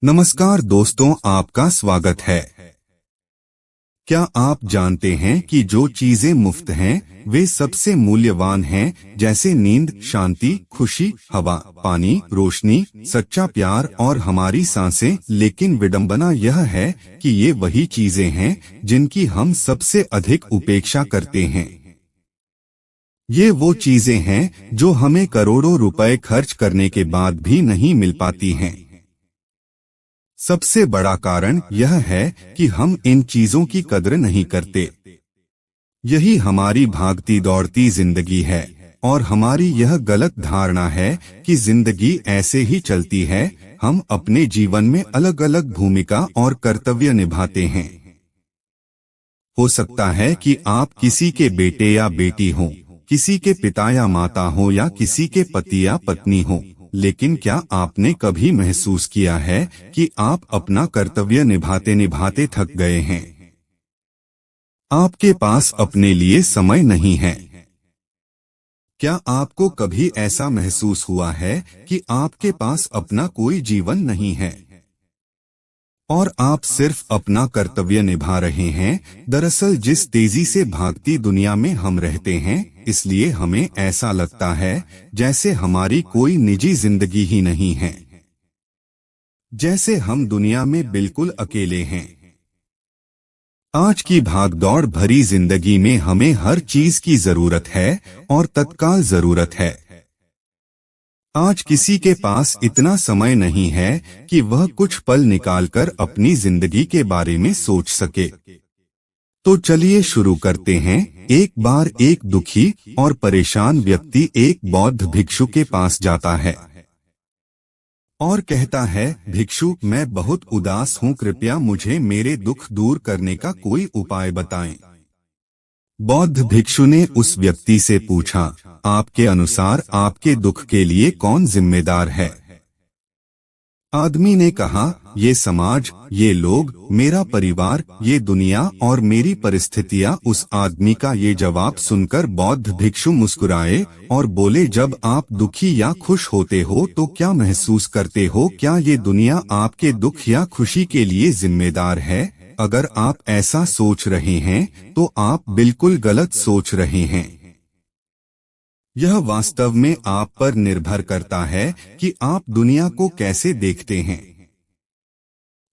नमस्कार दोस्तों, आपका स्वागत है। क्या आप जानते हैं कि जो चीजें मुफ्त हैं वे सबसे मूल्यवान हैं, जैसे नींद, शांति, खुशी, हवा, पानी, रोशनी, सच्चा प्यार और हमारी सांसें। लेकिन विडंबना यह है कि ये वही चीजें हैं जिनकी हम सबसे अधिक उपेक्षा करते हैं। ये वो चीजें हैं जो हमें करोड़ों रुपए खर्च करने के बाद भी नहीं मिल पाती हैं। सबसे बड़ा कारण यह है कि हम इन चीजों की कद्र नहीं करते। यही हमारी भागती दौड़ती जिंदगी है और हमारी यह गलत धारणा है कि जिंदगी ऐसे ही चलती है। हम अपने जीवन में अलग अलग भूमिका और कर्तव्य निभाते हैं। हो सकता है कि आप किसी के बेटे या बेटी हों, किसी के पिता या माता हों या किसी के पति या पत्नी हों, लेकिन क्या आपने कभी महसूस किया है कि आप अपना कर्तव्य निभाते निभाते थक गए हैं? आपके पास अपने लिए समय नहीं है। क्या आपको कभी ऐसा महसूस हुआ है कि आपके पास अपना कोई जीवन नहीं है और आप सिर्फ अपना कर्तव्य निभा रहे हैं? दरअसल जिस तेजी से भागती दुनिया में हम रहते हैं, इसलिए हमें ऐसा लगता है जैसे हमारी कोई निजी जिंदगी ही नहीं है, जैसे हम दुनिया में बिल्कुल अकेले हैं। आज की भागदौड़ भरी जिंदगी में हमें हर चीज की जरूरत है और तत्काल जरूरत है। आज किसी के पास इतना समय नहीं है कि वह कुछ पल निकालकर अपनी जिंदगी के बारे में सोच सके। तो चलिए शुरू करते हैं। एक बार एक दुखी और परेशान व्यक्ति एक बौद्ध भिक्षु के पास जाता है और कहता है, भिक्षु, मैं बहुत उदास हूँ, कृपया मुझे मेरे दुख दूर करने का कोई उपाय बताएं। बौद्ध भिक्षु ने उस व्यक्ति से पूछा, आपके अनुसार आपके दुख के लिए कौन जिम्मेदार है? आदमी ने कहा, ये समाज, ये लोग, मेरा परिवार, ये दुनिया और मेरी परिस्थितियां। उस आदमी का ये जवाब सुनकर बौद्ध भिक्षु मुस्कुराए और बोले, जब आप दुखी या खुश होते हो तो क्या महसूस करते हो? क्या ये दुनिया आपके दुख या खुशी के लिए जिम्मेदार है? अगर आप ऐसा सोच रहे हैं तो आप बिल्कुल गलत सोच रहे हैं। यह वास्तव में आप पर निर्भर करता है कि आप दुनिया को कैसे देखते हैं।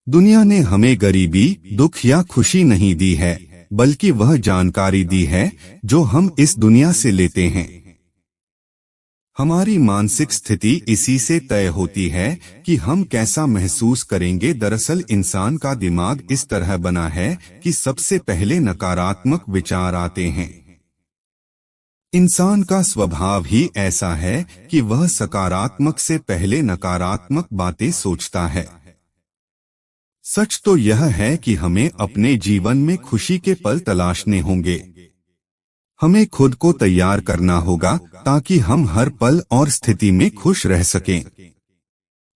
दुनिया ने हमें गरीबी, दुख या खुशी नहीं दी है, बल्कि वह जानकारी दी है जो हम इस दुनिया से लेते हैं। हमारी मानसिक स्थिति इसी से तय होती है कि हम कैसा महसूस करेंगे। दरअसल इंसान का दिमाग इस तरह बना है कि सबसे पहले नकारात्मक विचार आते हैं। इंसान का स्वभाव ही ऐसा है कि वह सकारात्मक से पहले नकारात्मक बातें सोचता है। सच तो यह है कि हमें अपने जीवन में खुशी के पल तलाशने होंगे। हमें खुद को तैयार करना होगा ताकि हम हर पल और स्थिति में खुश रह सकें।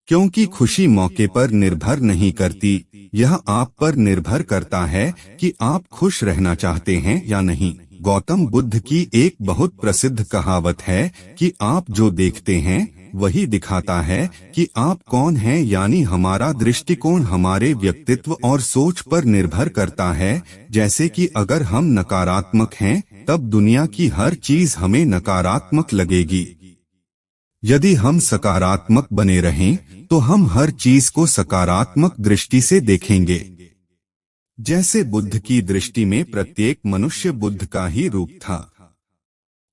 क्योंकि खुशी मौके पर निर्भर नहीं करती, यह आप पर निर्भर करता है कि आप खुश रहना चाहते हैं या नहीं। गौतम बुद्ध की एक बहुत प्रसिद्ध कहावत है कि आप जो देखते हैं वही दिखाता है कि आप कौन हैं, यानी हमारा दृष्टिकोण हमारे व्यक्तित्व और सोच पर निर्भर करता है। जैसे कि अगर हम नकारात्मक हैं तब दुनिया की हर चीज हमें नकारात्मक लगेगी। यदि हम सकारात्मक बने रहें तो हम हर चीज को सकारात्मक दृष्टि से देखेंगे। जैसे बुद्ध की दृष्टि में प्रत्येक मनुष्य बुद्ध का ही रूप था।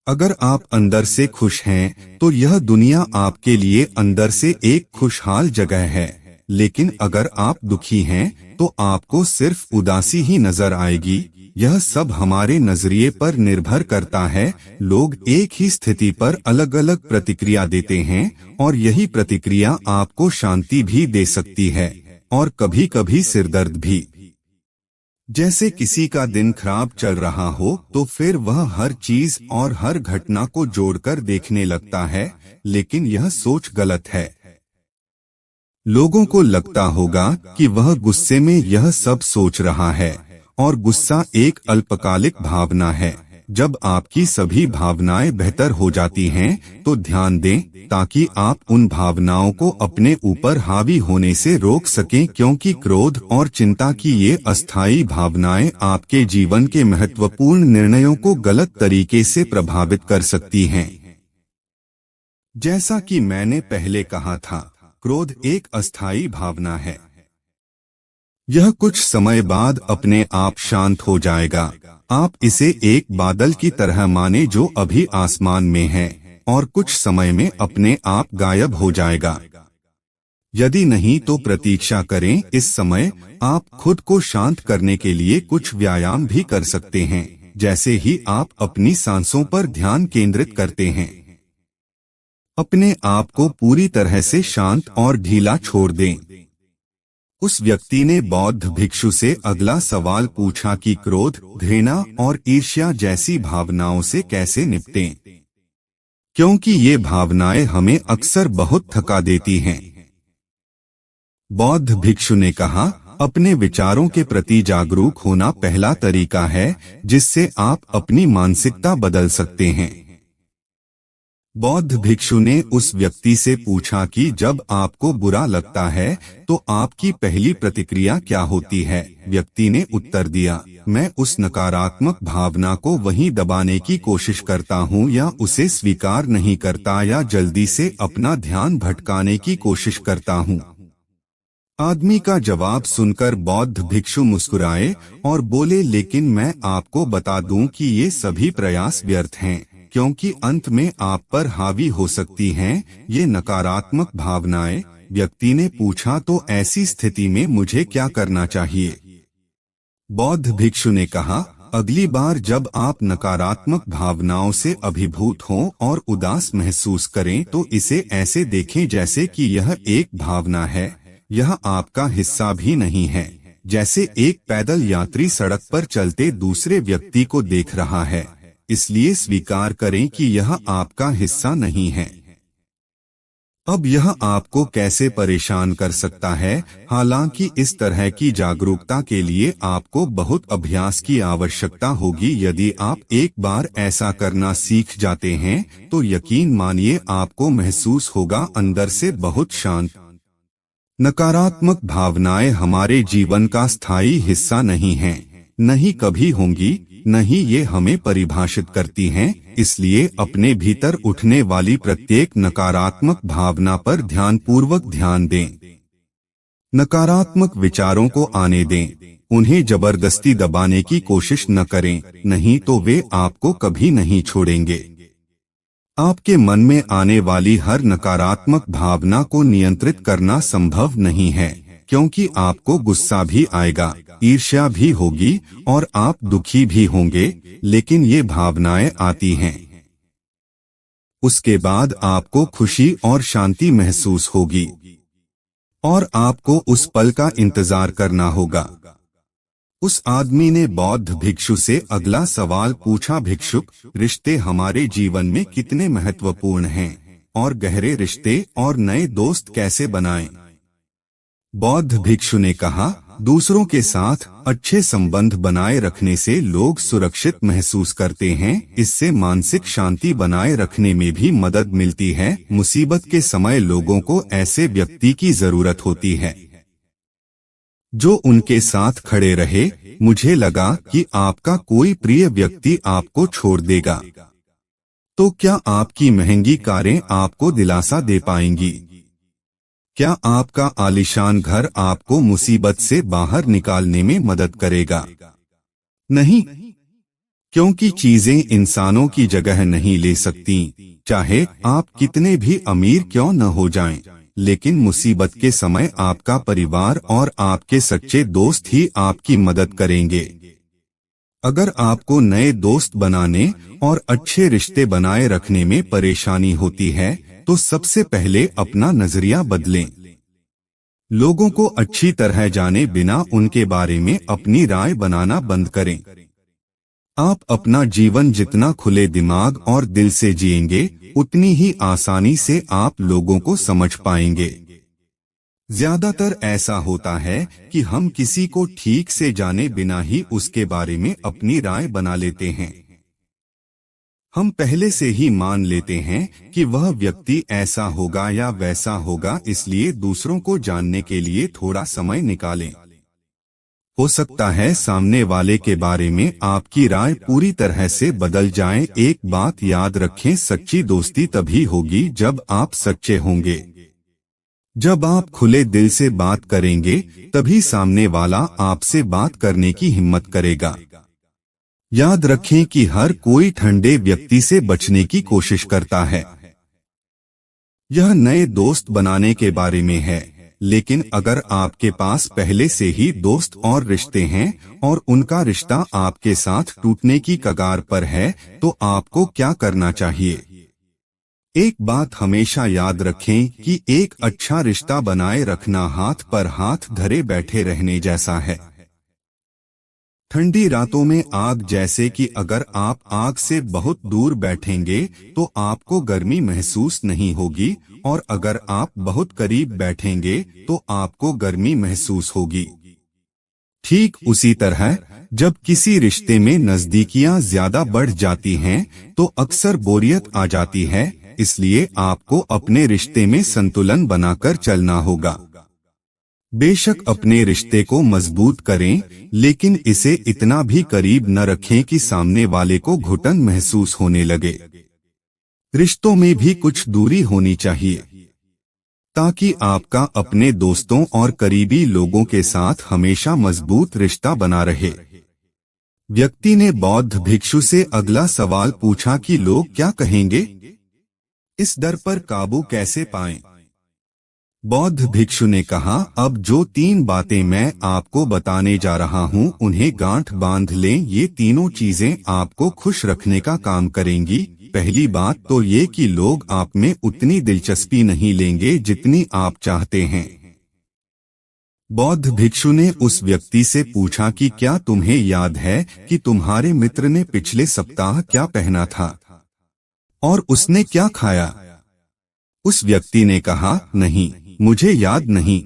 अगर आप अंदर से खुश हैं तो यह दुनिया आपके लिए अंदर से एक खुशहाल जगह है। लेकिन अगर आप दुखी हैं तो आपको सिर्फ उदासी ही नजर आएगी। यह सब हमारे नजरिए पर निर्भर करता है। लोग एक ही स्थिति पर अलग अलग प्रतिक्रिया देते हैं और यही प्रतिक्रिया आपको शांति भी दे सकती है और कभी कभी सिरदर्द भी। जैसे किसी का दिन खराब चल रहा हो तो फिर वह हर चीज और हर घटना को जोड़कर देखने लगता है, लेकिन यह सोच गलत है। लोगों को लगता होगा कि वह गुस्से में यह सब सोच रहा है और गुस्सा एक अल्पकालिक भावना है। जब आपकी सभी भावनाएं बेहतर हो जाती हैं, तो ध्यान दें ताकि आप उन भावनाओं को अपने ऊपर हावी होने से रोक सकें, क्योंकि क्रोध और चिंता की ये अस्थायी भावनाएं आपके जीवन के महत्वपूर्ण निर्णयों को गलत तरीके से प्रभावित कर सकती हैं। जैसा कि मैंने पहले कहा था, क्रोध एक अस्थायी भावना है। यह कुछ समय बाद अपने आप शांत हो जाएगा। आप इसे एक बादल की तरह माने जो अभी आसमान में है और कुछ समय में अपने आप गायब हो जाएगा। यदि नहीं तो प्रतीक्षा करें। इस समय आप खुद को शांत करने के लिए कुछ व्यायाम भी कर सकते हैं। जैसे ही आप अपनी सांसों पर ध्यान केंद्रित करते हैं, अपने आप को पूरी तरह से शांत और ढीला छोड़ दें। उस व्यक्ति ने बौद्ध भिक्षु से अगला सवाल पूछा कि क्रोध, घृणा और ईर्ष्या जैसी भावनाओं से कैसे निपटें, क्योंकि ये भावनाएं हमें अक्सर बहुत थका देती हैं। बौद्ध भिक्षु ने कहा, अपने विचारों के प्रति जागरूक होना पहला तरीका है जिससे आप अपनी मानसिकता बदल सकते हैं। बौद्ध भिक्षु ने उस व्यक्ति से पूछा कि जब आपको बुरा लगता है तो आपकी पहली प्रतिक्रिया क्या होती है। व्यक्ति ने उत्तर दिया, मैं उस नकारात्मक भावना को वहीं दबाने की कोशिश करता हूँ या उसे स्वीकार नहीं करता या जल्दी से अपना ध्यान भटकाने की कोशिश करता हूँ। आदमी का जवाब सुनकर बौद्ध भिक्षु मुस्कुराए और बोले, लेकिन मैं आपको बता दूं कि ये सभी प्रयास व्यर्थ हैं, क्योंकि अंत में आप पर हावी हो सकती हैं ये नकारात्मक भावनाएं। व्यक्ति ने पूछा, तो ऐसी स्थिति में मुझे क्या करना चाहिए? बौद्ध भिक्षु ने कहा, अगली बार जब आप नकारात्मक भावनाओं से अभिभूत हों और उदास महसूस करें तो इसे ऐसे देखें जैसे कि यह एक भावना है, यह आपका हिस्सा भी नहीं है। जैसे एक पैदल यात्री सड़क पर चलते दूसरे व्यक्ति को देख रहा है, इसलिए स्वीकार करें कि यह आपका हिस्सा नहीं है। अब यह आपको कैसे परेशान कर सकता है? हालांकि इस तरह की जागरूकता के लिए आपको बहुत अभ्यास की आवश्यकता होगी। यदि आप एक बार ऐसा करना सीख जाते हैं तो यकीन मानिए आपको महसूस होगा अंदर से बहुत शांत। नकारात्मक भावनाएं हमारे जीवन का स्थायी हिस्सा नहीं हैं, नहीं कभी होंगी, नहीं ये हमें परिभाषित करती हैं। इसलिए अपने भीतर उठने वाली प्रत्येक नकारात्मक भावना पर ध्यानपूर्वक ध्यान दें। नकारात्मक विचारों को आने दें, उन्हें जबरदस्ती दबाने की कोशिश न करें, नहीं तो वे आपको कभी नहीं छोड़ेंगे। आपके मन में आने वाली हर नकारात्मक भावना को नियंत्रित करना संभव नहीं है, क्योंकि आपको गुस्सा भी आएगा, ईर्ष्या भी होगी और आप दुखी भी होंगे, लेकिन ये भावनाएं आती हैं। उसके बाद आपको खुशी और शांति महसूस होगी और आपको उस पल का इंतजार करना होगा। उस आदमी ने बौद्ध भिक्षु से अगला सवाल पूछा, भिक्षुक, रिश्ते हमारे जीवन में कितने महत्वपूर्ण हैं और गहरे रिश्ते और नए दोस्त कैसे बनाएं? बौद्ध भिक्षु ने कहा, दूसरों के साथ अच्छे संबंध बनाए रखने से लोग सुरक्षित महसूस करते हैं, इससे मानसिक शांति बनाए रखने में भी मदद मिलती है। मुसीबत के समय लोगों को ऐसे व्यक्ति की जरूरत होती है जो उनके साथ खड़े रहे। मुझे लगा कि आपका कोई प्रिय व्यक्ति आपको छोड़ देगा, तो क्या आपकी महंगी कारें आपको दिलासा दे पाएंगी? क्या आपका आलीशान घर आपको मुसीबत से बाहर निकालने में मदद करेगा? नहीं, क्योंकि चीजें इंसानों की जगह नहीं ले सकती, चाहे आप कितने भी अमीर क्यों न हो जाएं। लेकिन मुसीबत के समय आपका परिवार और आपके सच्चे दोस्त ही आपकी मदद करेंगे। अगर आपको नए दोस्त बनाने और अच्छे रिश्ते बनाए रखने में परेशानी होती है तो सबसे पहले अपना नजरिया बदलें। लोगों को अच्छी तरह जाने बिना उनके बारे में अपनी राय बनाना बंद करें। आप अपना जीवन जितना खुले दिमाग और दिल से जिएंगे, उतनी ही आसानी से आप लोगों को समझ पाएंगे। ज्यादातर ऐसा होता है कि हम किसी को ठीक से जाने बिना ही उसके बारे में अपनी राय बना लेते हैं। हम पहले से ही मान लेते हैं कि वह व्यक्ति ऐसा होगा या वैसा होगा, इसलिए दूसरों को जानने के लिए थोड़ा समय निकालें। हो सकता है सामने वाले के बारे में आपकी राय पूरी तरह से बदल जाए। एक बात याद रखें, सच्ची दोस्ती तभी होगी जब आप सच्चे होंगे। जब आप खुले दिल से बात करेंगे तभी सामने वाला आपसे बात करने की हिम्मत करेगा। याद रखें कि हर कोई ठंडे व्यक्ति से बचने की कोशिश करता है। यह नए दोस्त बनाने के बारे में है, लेकिन अगर आपके पास पहले से ही दोस्त और रिश्ते हैं और उनका रिश्ता आपके साथ टूटने की कगार पर है, तो आपको क्या करना चाहिए? एक बात हमेशा याद रखें कि एक अच्छा रिश्ता बनाए रखना हाथ पर हाथ धरे बैठे रहने जैसा है। ठंडी रातों में आग जैसे कि अगर आप आग से बहुत दूर बैठेंगे तो आपको गर्मी महसूस नहीं होगी, और अगर आप बहुत करीब बैठेंगे तो आपको गर्मी महसूस होगी। ठीक उसी तरह जब किसी रिश्ते में नजदीकियां ज्यादा बढ़ जाती हैं तो अक्सर बोरियत आ जाती है, इसलिए आपको अपने रिश्ते में संतुलन बनाकर चलना होगा। बेशक अपने रिश्ते को मजबूत करें, लेकिन इसे इतना भी करीब न रखें कि सामने वाले को घुटन महसूस होने लगे। रिश्तों में भी कुछ दूरी होनी चाहिए ताकि आपका अपने दोस्तों और करीबी लोगों के साथ हमेशा मजबूत रिश्ता बना रहे। व्यक्ति ने बौद्ध भिक्षु से अगला सवाल पूछा कि लोग क्या कहेंगे? इस डर पर काबू कैसे पाएं? बौद्ध भिक्षु ने कहा, अब जो 3 बातें मैं आपको बताने जा रहा हूँ उन्हें गांठ बांध लें। ये तीनों चीजें आपको खुश रखने का काम करेंगी। पहली बात तो ये कि लोग आप में उतनी दिलचस्पी नहीं लेंगे जितनी आप चाहते हैं। बौद्ध भिक्षु ने उस व्यक्ति से पूछा कि क्या तुम्हें याद है कि तुम्हारे मित्र ने पिछले सप्ताह क्या पहना था और उसने क्या खाया? उस व्यक्ति ने कहा, नहीं, मुझे याद नहीं।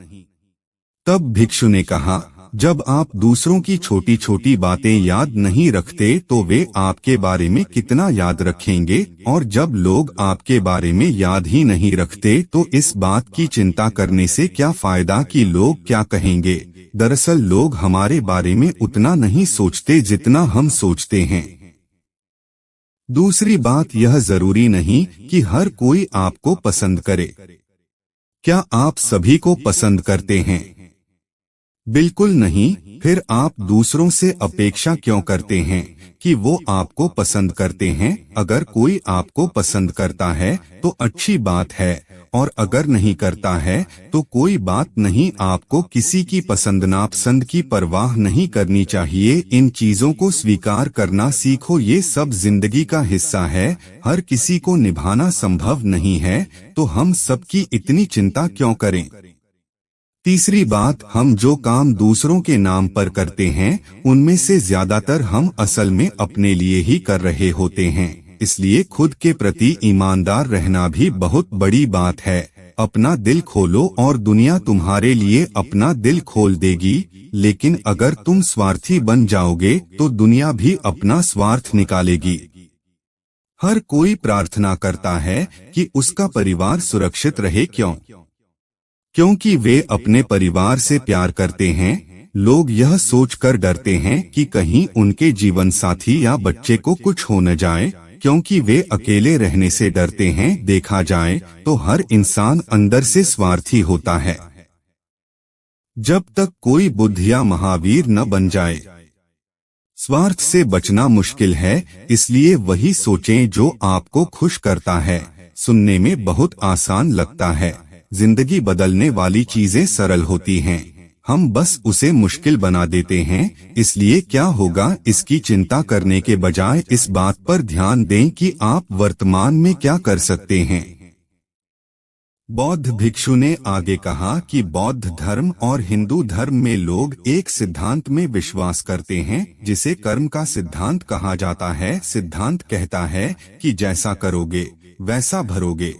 तब भिक्षु ने कहा, जब आप दूसरों की छोटी छोटी बातें याद नहीं रखते तो वे आपके बारे में कितना याद रखेंगे, और जब लोग आपके बारे में याद ही नहीं रखते तो इस बात की चिंता करने से क्या फायदा कि लोग क्या कहेंगे। दरअसल लोग हमारे बारे में उतना नहीं सोचते जितना हम सोचते हैं। दूसरी बात, यह जरूरी नहीं कि हर कोई आपको पसंद करे। क्या आप सभी को पसंद करते हैं? बिल्कुल नहीं। फिर आप दूसरों से अपेक्षा क्यों करते हैं कि वो आपको पसंद करते हैं? अगर कोई आपको पसंद करता है तो अच्छी बात है, और अगर नहीं करता है तो कोई बात नहीं। आपको किसी की पसंद नापसंद की परवाह नहीं करनी चाहिए। इन चीजों को स्वीकार करना सीखो, ये सब जिंदगी का हिस्सा है। हर किसी को निभाना संभव नहीं है, तो हम सबकी इतनी चिंता क्यों करें? तीसरी बात, हम जो काम दूसरों के नाम पर करते हैं उनमें से ज्यादातर हम असल में अपने लिए ही कर रहे होते हैं। इसलिए खुद के प्रति ईमानदार रहना भी बहुत बड़ी बात है। अपना दिल खोलो और दुनिया तुम्हारे लिए अपना दिल खोल देगी, लेकिन अगर तुम स्वार्थी बन जाओगे तो दुनिया भी अपना स्वार्थ निकालेगी। हर कोई प्रार्थना करता है कि उसका परिवार सुरक्षित रहे। क्यों? क्योंकि वे अपने परिवार से प्यार करते हैं। लोग यह सोचकर डरते हैं कि कहीं उनके जीवन साथी या बच्चे को कुछ हो न जाए, क्योंकि वे अकेले रहने से डरते हैं। देखा जाए तो हर इंसान अंदर से स्वार्थी होता है, जब तक कोई बुद्ध या महावीर न बन जाए। स्वार्थ से बचना मुश्किल है, इसलिए वही सोचें जो आपको खुश करता है। सुनने में बहुत आसान लगता है। जिंदगी बदलने वाली चीजें सरल होती हैं, हम बस उसे मुश्किल बना देते हैं। इसलिए क्या होगा इसकी चिंता करने के बजाय इस बात पर ध्यान दें कि आप वर्तमान में क्या कर सकते हैं। बौद्ध भिक्षु ने आगे कहा कि बौद्ध धर्म और हिंदू धर्म में लोग एक सिद्धांत में विश्वास करते हैं जिसे कर्म का सिद्धांत कहा जाता है। सिद्धांत कहता है कि जैसा करोगे वैसा भरोगे,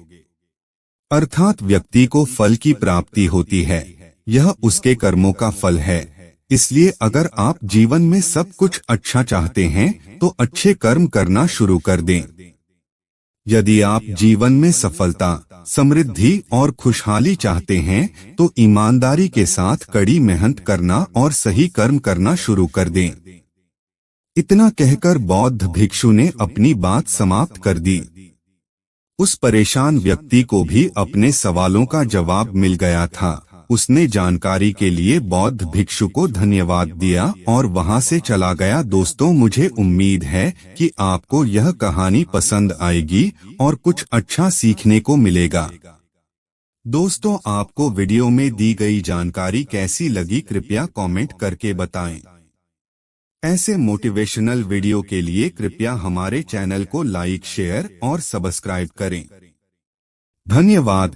अर्थात व्यक्ति को फल की प्राप्ति होती है, यह उसके कर्मों का फल है। इसलिए अगर आप जीवन में सब कुछ अच्छा चाहते हैं तो अच्छे कर्म करना शुरू कर दें। यदि आप जीवन में सफलता, समृद्धि और खुशहाली चाहते हैं तो ईमानदारी के साथ कड़ी मेहनत करना और सही कर्म करना शुरू कर दें। इतना कहकर बौद्ध भिक्षु ने अपनी बात समाप्त कर दी। उस परेशान व्यक्ति को भी अपने सवालों का जवाब मिल गया था। उसने जानकारी के लिए बौद्ध भिक्षु को धन्यवाद दिया और वहां से चला गया। दोस्तों, मुझे उम्मीद है कि आपको यह कहानी पसंद आएगी और कुछ अच्छा सीखने को मिलेगा। दोस्तों, आपको वीडियो में दी गई जानकारी कैसी लगी, कृपया कमेंट करके बताएं। ऐसे मोटिवेशनल वीडियो के लिए कृपया हमारे चैनल को लाइक, शेयर और सब्सक्राइब करें। धन्यवाद।